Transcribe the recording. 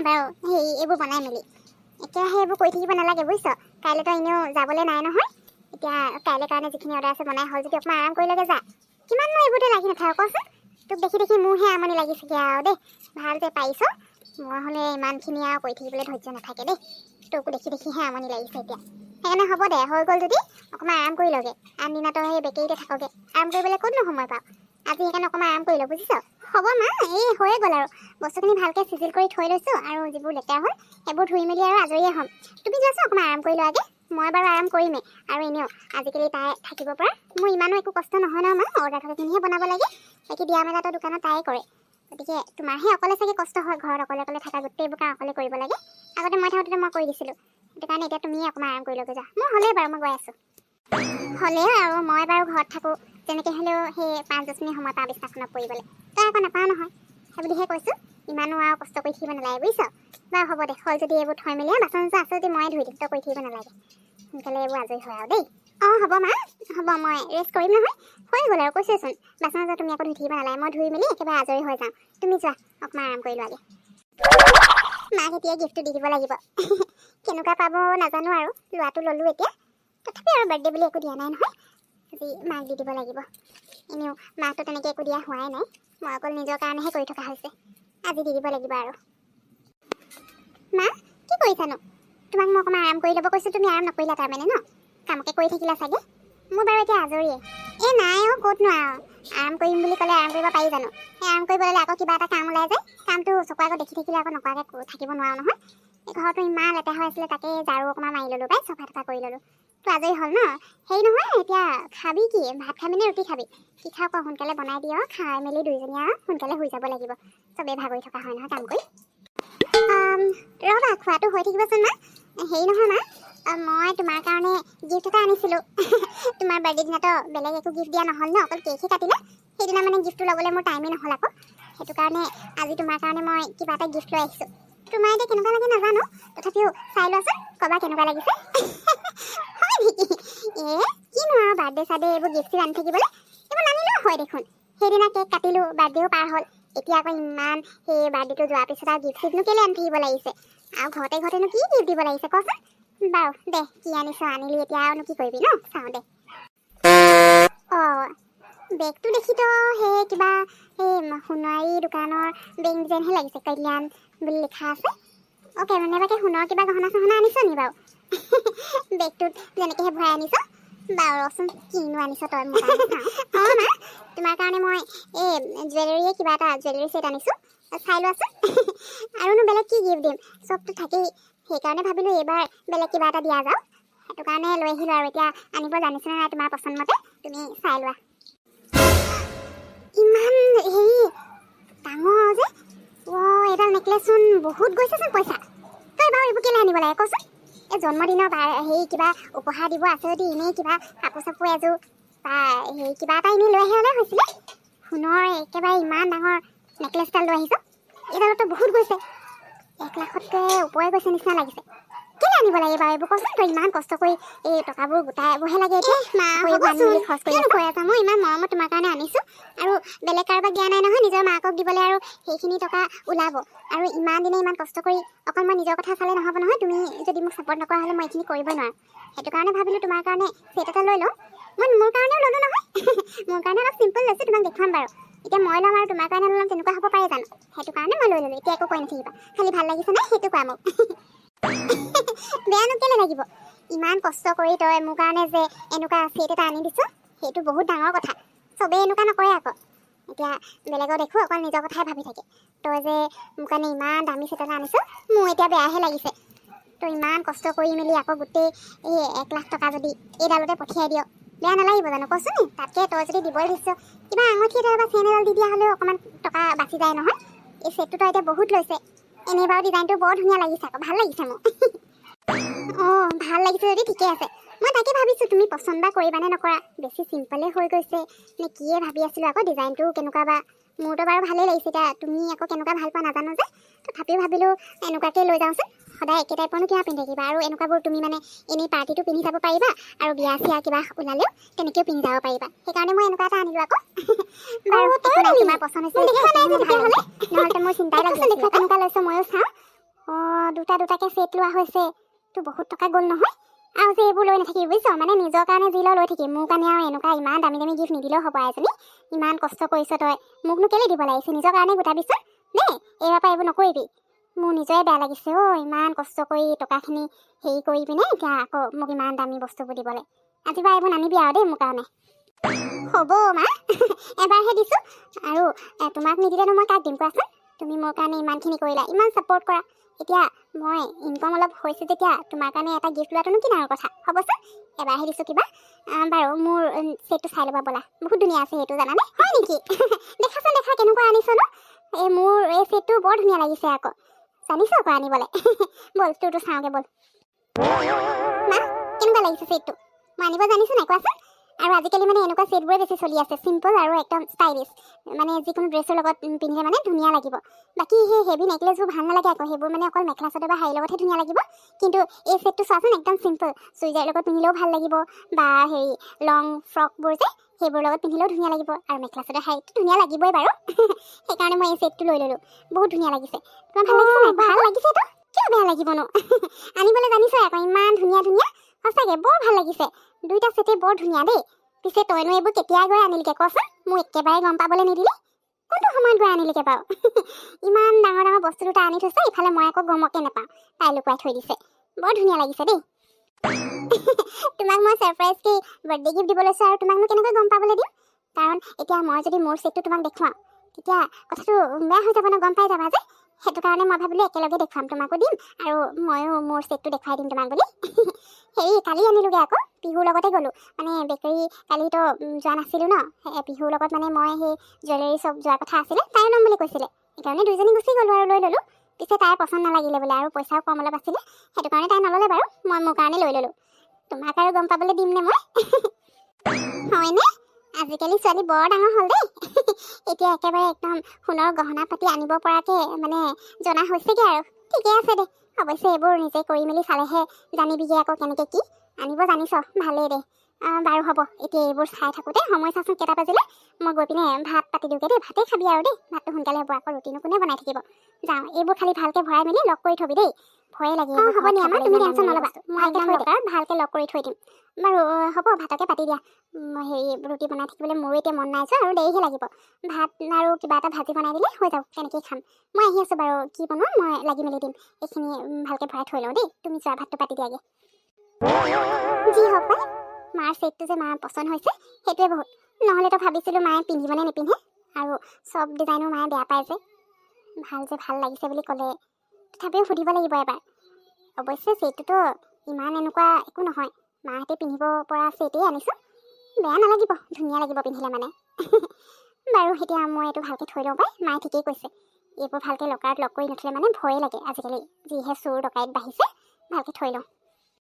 বাৰু সেই এইবোৰ বনাই মেলি এতিয়া সেইবোৰ কৰি থাকিব নালাগে বুজিছ কাইলৈতো এনেও যাবলৈ নাই নহয় এতিয়া কাইলৈ কাৰণে যিখিনি অৰ্ডাৰ আছে বনাই হ'ল যদি অকণমান আৰাম কৰি লগে যা কিমাননো এইবোৰতে লাগি নাথাক কচোন তোক দেখি দেখি মোৰহে আমনি লাগিছেগৈ আৰু দেই ভাল যে পাৰিছ মই হ'লে ইমানখিনি আৰু কৰি থাকিবলৈ ধৈৰ্য নাথাকে দেই তোকো দেখি দেখিহে আমনি লাগিছে এতিয়া সেইকাৰণে হ'ব দে হৈ গ'ল যদি অকণমান আৰাম কৰি লগে আনদিনাতো সেই বেকেৰীতে থাকগে আৰাম কৰিবলৈ ক'তনো সময় পাওঁ আজি সেইকাৰণে অকণমান আৰাম কৰি ল বুজিছ হ'ব মা এই হৈয়ে গ'ল আৰু বস্তুখিনি ভালকৈ চিজিল কৰি থৈ লৈছোঁ আৰু যিবোৰ লেতেৰা হ'ল সেইবোৰ ধুই মেলি আৰু আজৰিয়ে হ'ম তুমি যোৱাচোন অকণমান আৰাম কৰি লোৱাগে মই বাৰু আৰাম কৰিমেই আৰু এনেও আজিকালি তাই থাকিব পৰা মোৰ ইমানো একো কষ্ট নহয় ন মা অৰ্ডাৰ থকাখিনিহে বনাব লাগে বাকী দিয়া মেলাটো দোকানত তাই কৰে গতিকে তোমাৰহে অকলে চাগে কষ্ট হয় ঘৰত অকলে অকলে থকা গোটেইবোৰ কাম অকলে কৰিব লাগে আগতে মই থাকোঁতে মই কৰি দিছিলোঁ সেইটো কাৰণে এতিয়া তুমিয়ে অকণমান আৰাম কৰি ল'গৈ যা মই হ'লেই বাৰু মই গৈ আছোঁ হ'লেও আৰু মই বাৰু ঘৰত থাকোঁ যেনেকৈ হ'লেও সেই 5-10 মিনিট সময় পাওঁ বিছনাখনত পৰিবলৈ তই আকৌ নাপাওঁ নহয় সেইবুলিহে কৈছোঁ ইমানো আৰু কষ্ট কৰি থাকিব নালাগে বুজিছ বাৰু হ'ব দে হ'ল যদি এইবোৰ থৈ মেলি বাচন চাচন আছে যদি ময়ে ধুই দিম তই কৰি থাকিব নালাগে সোনকালে এইবোৰ আজৰি হয় আৰু দেই অঁ হ'ব মা হ'ব মই ৰেষ্ট কৰিম নহয় হৈ গ'ল আৰু কৈছোঁচোন বাচন চাচন তুমি আকৌ ধুই থাকিব নালাগে মই ধুই মেলি একেবাৰে আজৰি হৈ যাওঁ তুমি যোৱা অকণমান আৰাম কৰি লোৱাগে মাক এতিয়া গিফ্টটো দি দিব লাগিব কেনেকুৱা পাব নাজানো আৰু লোৱাটো ল'লোঁ এতিয়া তথাপি আৰু বাৰ্থডে বুলি একো দিয়া নাই নহয় আজি মাক দি দিব লাগিব এনেও মাকটো তেনেকৈ একো দিয়া হোৱাই নাই মই অকল নিজৰ কাৰণেহে কৰি থকা হৈছে আজি দি দিব লাগিব আৰু মা কি কৰিছানো তোমাক মই অকণমান আৰাম কৰি ল'ব কৈছোঁ তুমি আৰাম নকৰিলা তাৰমানে ন কামকে কৰি থাকিলা চাগে মোৰ বাৰু এতিয়া আজৰিয়ে এই নাই অ' ক'তনো আৰু আৰাম কৰিম বুলি ক'লে আৰাম কৰিব পাৰি জানো সেই আৰাম কৰিব ল'লে আকৌ কিবা এটা কাম ওলাই যায় কামটো চকুৰ আগত দেখি থাকিলে আকৌ নকৰাকৈ থাকিব নোৱাৰো নহয় এই ঘৰটো ইমান লেতেৰা হৈ আছিলে তাকে ঝাৰু অকণমান মাৰি ল'লোঁ পাই চফা তফা কৰি ল'লোঁ তো আজৰি হ'ল ন হেৰি নহয় এতিয়া খাবি কি ভাত খাবি নে ৰুটি খাবি কি খাওঁ আকৌ সোনকালে বনাই দিয় খাই মেলি দুইজনী আৰু সোনকালে শুই যাব লাগিব চবেই ভাগৰি থকা হয় নহয় কাম কৰি ৰ'বা খোৱাটো হৈ থাকিবচোন মা হেৰি নহয় মা মই তোমাৰ কাৰণে গিফ্ট এটা আনিছিলোঁ তোমাৰ বাৰ্থডে দিনাতো বেলেগ একো গিফ্ট দিয়া নহ'ল ন অকল কেকহে কাটিলে সেইদিনা মানে গিফ্টটো ল'বলৈ মোৰ টাইমেই নহ'ল আকৌ সেইটো কাৰণে আজি তোমাৰ কাৰণে মই কিবা এটা গিফ্ট লৈ আহিছোঁ তোমাৰ এতিয়া কেনেকুৱা লাগে নাজানো তথাপিও চাই লোৱাচোন ক'বা কেনেকুৱা লাগিছে হয় নেকি কিনো আৰু বাৰ্থডে চাৰ্থডে এইবোৰ গিফ্ট আনি থাকিবলৈ এইবোৰ নানিলেও হয় দেখোন সেইদিনা কেক কাটিলোঁ বাৰ্থডেও পাৰ হ'ল এতিয়া আকৌ ইমান সেই বাৰ্থডেটো যোৱাৰ পিছত আৰু গিফ্ট চিফ্টনো কেলৈ আনি থাকিব লাগিছে আৰু ঘৰতেনো কি গিফ্ট দিব লাগিছে কচোন বাৰু দে কি আনিছোঁ আনিলি এতিয়া আৰুনো কি কৰিবি ন চাওঁ দে অঁ বেগটো দেখিতো সেই কিবা সেই সোণাৰী দোকানৰ বেগ যেনহে লাগিছে কল্যাণ বুলি লিখা আছে অ'কে কেনেবাকৈ সোণৰ কিবা গহনা চহনা আনিছ নি বাৰু বেগটোত যেনেকৈহে ভৰাই আনিছ বাৰু ৰচোন কিনো আনিছ তই মোৰ কাৰণে চাওঁ অঁ মা তোমাৰ কাৰণে মই এই জুৱেলাৰীয়ে কিবা এটা জুৱেলাৰী ছেট আনিছোঁ চাই লোৱাচোন আৰুনো বেলেগ কি গিফ্ট দিম চবতো থাকেই সেইকাৰণে ভাবিলোঁ এইবাৰ বেলেগ কিবা এটা দিয়া যাওক সেইটো কাৰণে লৈ আহিলোঁ আৰু এতিয়া আনিব জানিছেনে নাই তোমাৰ পচন্দ মতে তুমি চাই লোৱা ইমান হেৰি ডাঙৰ যে এইডাল নেকলেচচোন বহুত গৈছেচোন পইচা তই বাৰু এইবোৰ কেলৈ আনিব লাগে কচোন এই জন্মদিনৰ হেৰি কিবা উপহাৰ দিব আছে যদি এনেই কিবা কাপোৰ চাপোৰ এযোৰ বা হেৰি কিবা এটা এনেই লৈ আহিলে হৈছিলে সোণৰ একেবাৰে ইমান ডাঙৰ নেকলেচডাল লৈ আহিছ এইডালতো বহুত গৈছে 1 লাখতকৈ ওপৰে গৈছে নিচিনা লাগিছে কেলৈ আনিব লাগে বাৰু এইবোৰ কচোন তই ইমান কষ্ট কৰি এই টকাবোৰ গোটাইবহে লাগে এতিয়া খৰচ কৰি কৈ আছা মই ইমান মৰমত তোমাৰ কাৰণে আনিছোঁ আৰু বেলেগ কাৰোবাক দিয়া নাই নহয় নিজৰ মাকক দিবলৈ আৰু সেইখিনি টকা ওলাব আৰু ইমান দিনে ইমান কষ্ট কৰি অকল মই নিজৰ কথা চালে নহ'ব নহয় তুমি যদি মোক ছাপৰ্ট নকৰা হ'লে মই এইখিনি কৰিবই নোৱাৰোঁ সেইটো কাৰণে ভাবিলোঁ তোমাৰ কাৰণে ছেট এটা লৈ লওঁ মই মোৰ কাৰণেও ল'লোঁ নহয় মোৰ কাৰণে অলপ চিম্পল লৈছোঁ তোমাক দেখুৱাম বাৰু এতিয়া মই ল'ম আৰু তোমাৰ কাৰণে ল'ম তেনেকুৱা হ'ব পাৰে জানো সেইটো কাৰণে মই লৈ ল'লোঁ এতিয়া একো কৈ নাথাকিবা খালি ভাল লাগিছে নাই সেইটো কোৱা মোক বেয়ানো কেলৈ লাগিব ইমান কষ্ট কৰি তই মোৰ কাৰণে যে এনেকুৱা ছেট এটা আনি দিছ সেইটো বহুত ডাঙৰ কথা চবেই এনেকুৱা নকৰে আকৌ এতিয়া বেলেগৰ দেখোঁ অকল নিজৰ কথাই ভাবি থাকে তই যে মোৰ কাৰণে ইমান দামী ছেট এটা আনিছ মোৰ এতিয়া বেয়াহে লাগিছে তই ইমান কষ্ট কৰি মেলি আকৌ গোটেই এই 1 লাখ টকা যদি এইডালতে পঠিয়াই দিয় বেয়া নালাগিব জানো কচোন তাতকৈ তই যদি দিবই দিছ কিবা আঙুঠি এডাল বা চেইন এডাল দি দিয়া হ'লেও অকণমান টকা বাচি যায় নহয় এই ছেটটো তই এতিয়া বহুত লৈছে এনেই বাৰু ডিজাইনটো বৰ ধুনীয়া লাগিছে আকৌ ভাল লাগিছে মোক অঁ ভাল লাগিছে যদি ঠিকে আছে মই তাকে ভাবিছোঁ তুমি পচন্দ বা কৰিবানে নকৰা বেছি চিম্পলে হৈ গৈছে নে কিয়ে ভাবি আছিলোঁ আকৌ ডিজাইনটো কেনেকুৱা বা মোৰতো বাৰু ভালেই লাগিছে এতিয়া তুমি আকৌ কেনেকুৱা ভাল পোৱা নাজানো যে তথাপিও ভাবিলোঁ এনেকুৱাকৈ লৈ যাওঁচোন সদায় একে টাইপৰনো কিয় পিন্ধি থাকিবা আৰু এনেকুৱাবোৰ তুমি মানে এনেই পাৰ্টিটো পিন্ধি যাব পাৰিবা আৰু বিয়া চিয়া কিবা ওলালেও তেনেকৈও পিন্ধি যাব পাৰিবা সেইকাৰণে মই এনেকুৱা এটা আনিলোঁ আকৌ বাৰু তোমাৰ পচন্দ হৈছে নহ'লে মোৰ চিন্তাই লাগিছে কেনেকুৱা লৈছোঁ ময়ো চাওঁ অঁ দুটাকৈ ছেট লোৱা হৈছে, তোৰ বহুত টকা গ'ল নহয়। আৰু যে এইবোৰ লৈ নাথাকিবি বুজিছ, মানে নিজৰ কাৰণে যি লৈ থাকিবি, মোৰ কাৰণে আৰু এনেকুৱা ইমান দামী দামী গিফ্ট নিদিলেও হ'ব এজনী। ইমান কষ্ট কৰিছ তই, মোকনো কেলৈ দিব লাগিছে, নিজৰ কাৰণে গোটাবিচোন দেই। এইবাৰ পৰা এইবোৰ নকৰিবি, মোৰ নিজৰে বেয়া লাগিছে ইমান কষ্ট কৰি টকাখিনি হেৰি কৰি পিনে এতিয়া আকৌ মোক ইমান দামী বস্তুবোৰ দিবলৈ। আজিৰ পৰা এইবোৰ নানিবি আৰু দেই মোৰ কাৰণে। হ'ব মা এবাৰহে দিছোঁ, আৰু তোমাক নিদিলেনো মই কাক দিম কোৱাচোন। তুমি মোৰ কাৰণে ইমানখিনি কৰিলা, ইমান ছাপৰ্ট কৰা। এতিয়া মই ইনকম অলপ হৈছে যেতিয়া তোমাৰ কাৰণে এটা গিফ্ট লোৱাটোনো কি ডাঙৰ কথা, হ'বচোন। এবাৰহে দিছোঁ কিবা। বাৰু মোৰ ছেটটো চাই ল'বা ব'লা, বহুত ধুনীয়া আছে সেইটো জানানে। হয় নেকি? দেখাচোন দেখা কেনেকুৱা আনিছ ন। মোৰ এই ছেটটো বৰ ধুনীয়া লাগিছে আকৌ, জানিছ আকৌ আনিবলৈ। ব'ল তোৰটো চাওঁগে ব'ল। মা কেনেকুৱা লাগিছে ছেটটো, মই আনিব জানিছোঁ নাই কোৱাচোন। আৰু আজিকালি মানে এনেকুৱা ছেটবোৰে বেছি চলি আছে, চিম্পল আৰু একদম ষ্টাইলিছ। মানে যিকোনো ড্ৰেছৰ লগত পিন্ধিলে মানে ধুনীয়া লাগিব। বাকী সেই হেভি নেকলেছবোৰ ভাল নালাগে আকৌ, সেইবোৰ মানে অকল মেখেলা চাদৰ বা শাৰীৰ লগতহে ধুনীয়া লাগিব। কিন্তু এই ছেটটো চোৱাচোন একদম চিম্পল, চুইজাৰ লগত পিন্ধিলেও ভাল লাগিব, বা হেৰি লং ফ্ৰকবোৰ যে সেইবোৰ লগত পিন্ধিলেও ধুনীয়া লাগিব, আৰু মেখেলা চাদৰ শাৰীটো ধুনীয়া লাগিবই বাৰু। সেইকাৰণে মই এই ছেটটো লৈ ল'লোঁ, বহুত ধুনীয়া লাগিছে। তোমাৰ ভাল লাগিছে নাই? ভাল লাগিছেতো, কিয় বেয়া লাগিবনো। আনিবলৈ জানিছই আকৌ, ইমান ধুনীয়া ধুনীয়া, সঁচাকৈ বৰ ভাল লাগিছে। দুইটা ছেটেই বৰ ধুনীয়া দেই। পিছে তইনো এইবোৰ কেতিয়া গৈ আনিলিকে কচোন, মোক একেবাৰে গম পাবলৈ নিদিলি। কোনটো সময়ত গৈ আনিলিকে বাৰু। ইমান ডাঙৰ ডাঙৰ বস্তু দুটা আনি থৈছে, ইফালে মই আকৌ গমকে নাপাওঁ, তাই লুকুৱাই থৈ দিছে। বৰ ধুনীয়া লাগিছে দেই। তোমাক মই ছাৰপ্ৰাইজকৈ বাৰ্থডে গিফ্ট দিব লৈছোঁ, আৰু তোমাকনো কেনেকৈ গম পাবলৈ দিম। কাৰণ এতিয়া মই যদি মোৰ ছেটটো তোমাক দেখুৱাওঁ, তেতিয়া কথাটো বেয়া হৈ যাব ন, গম পাই যাবা যে। সেইটো কাৰণে মই ভাবিলোঁ একেলগে দেখুৱাম, তোমাকো দিম আৰু ময়ো মোৰ ছেটটো দেখুৱাই দিম তোমাক বুলি। হেৰি কালি আনিলোগৈ আকৌ, পিহুৰ লগতে গ'লোঁ। মানে বেকাৰী কালিতো যোৱা নাছিলোঁ ন, পিহুৰ লগত মানে মই সেই জুৱেলাৰী শ্বপ যোৱাৰ কথা আছিলে, তাইও ল'ম বুলি কৈছিলে। সেইকাৰণে দুইজনী গুচি গ'লোঁ আৰু লৈ ল'লোঁ। পিছে তাইৰ পচন্দ নালাগিলে বোলে, আৰু পইচাও কম অলপ আছিলে, সেইটো কাৰণে তাই নল'লে বাৰু। মই মোৰ কাৰণে লৈ ল'লোঁ। তোমাক আৰু গম পাবলৈ দিম নে মই। হয়নে? আজিকালি ছোৱালী বৰ ডাঙৰ হ'ল দেই। এতিয়া একেবাৰে একদম সোণৰ গহনা পাতি আনিব পৰাকৈ মানে জনা হৈছেগৈ আৰু। ঠিকে আছে দে, অৱশ্যে এইবোৰ নিজে কৰি মেলি চালেহে জানিবিগৈ আকৌ কেনেকৈ কি আনিব জানিছ, ভালেই দে। বাৰু হ'ব, এতিয়া এইবোৰ চাই থাকোঁতে সময় চাচোন কেইটা বাজিলে। মই গৈ পিনে ভাত পাতি দিওঁগৈ দেই, ভাতেই খাবি আৰু দেই, ভাতটো সোনকালে হ'ব, আকৌ ৰুটিনো কোনে বনাই থাকিব। যাওঁ, এইবোৰ খালি ভালকৈ ভৰাই মেলি লক কৰি থবি দেই, ভয়ে লাগে। হ'ব দিয়া মা, তুমি টেনশ্যন নল'বা, মই একদম ভালকৈ লক কৰি থৈ দিম। বাৰু হ'ব, ভাতকে পাতি দিয়া। হেৰি ৰুটি বনাই থাকিবলৈ মোৰো এতিয়া মন নাই যোৱা, আৰু দেৰিহে লাগিব। ভাত আৰু কিবা এটা ভাজি বনাই দিলে হৈ যাব, তেনেকেই খাম। মই আহি আছোঁ বাৰু, কি বনোৱা মই লাগি মেলি দিম। এইখিনি ভালকৈ ভৰাই থৈ লওঁ দেই, তুমি যোৱা ভাতটো পাতি দিয়াগৈ। যি হওক পাই, মাৰ ছেটটো যে মাৰ পচন্দ হৈছে সেইটোৱে বহুত। নহ'লেতো ভাবিছিলোঁ মায়ে পিন্ধিবনে নিপিন্ধে, আৰু চব ডিজাইনো মায়ে বেয়া পায় যে। ভাল লাগিছে বুলি ক'লে, তথাপিও সুধিব লাগিব এবাৰ। অৱশ্যে ছেটটোতো ইমান এনেকুৱা একো নহয়, মাহঁতে পিন্ধিব পৰা ছেটেই আনিছোঁ। বেয়া নালাগিব, ধুনীয়া লাগিব পিন্ধিলে মানে। বাৰু এতিয়া মই এইটো ভালকৈ থৈ লওঁ পাই, মায়ে ঠিকেই কৈছে। এইবোৰ ভালকৈ লকাৰত লক কৰি নথ'লে মানে ভয়ে লাগে আজিকালি, যিহে চোৰ ডকাইত বাঢ়িছে। ভালকৈ থৈ লওঁ।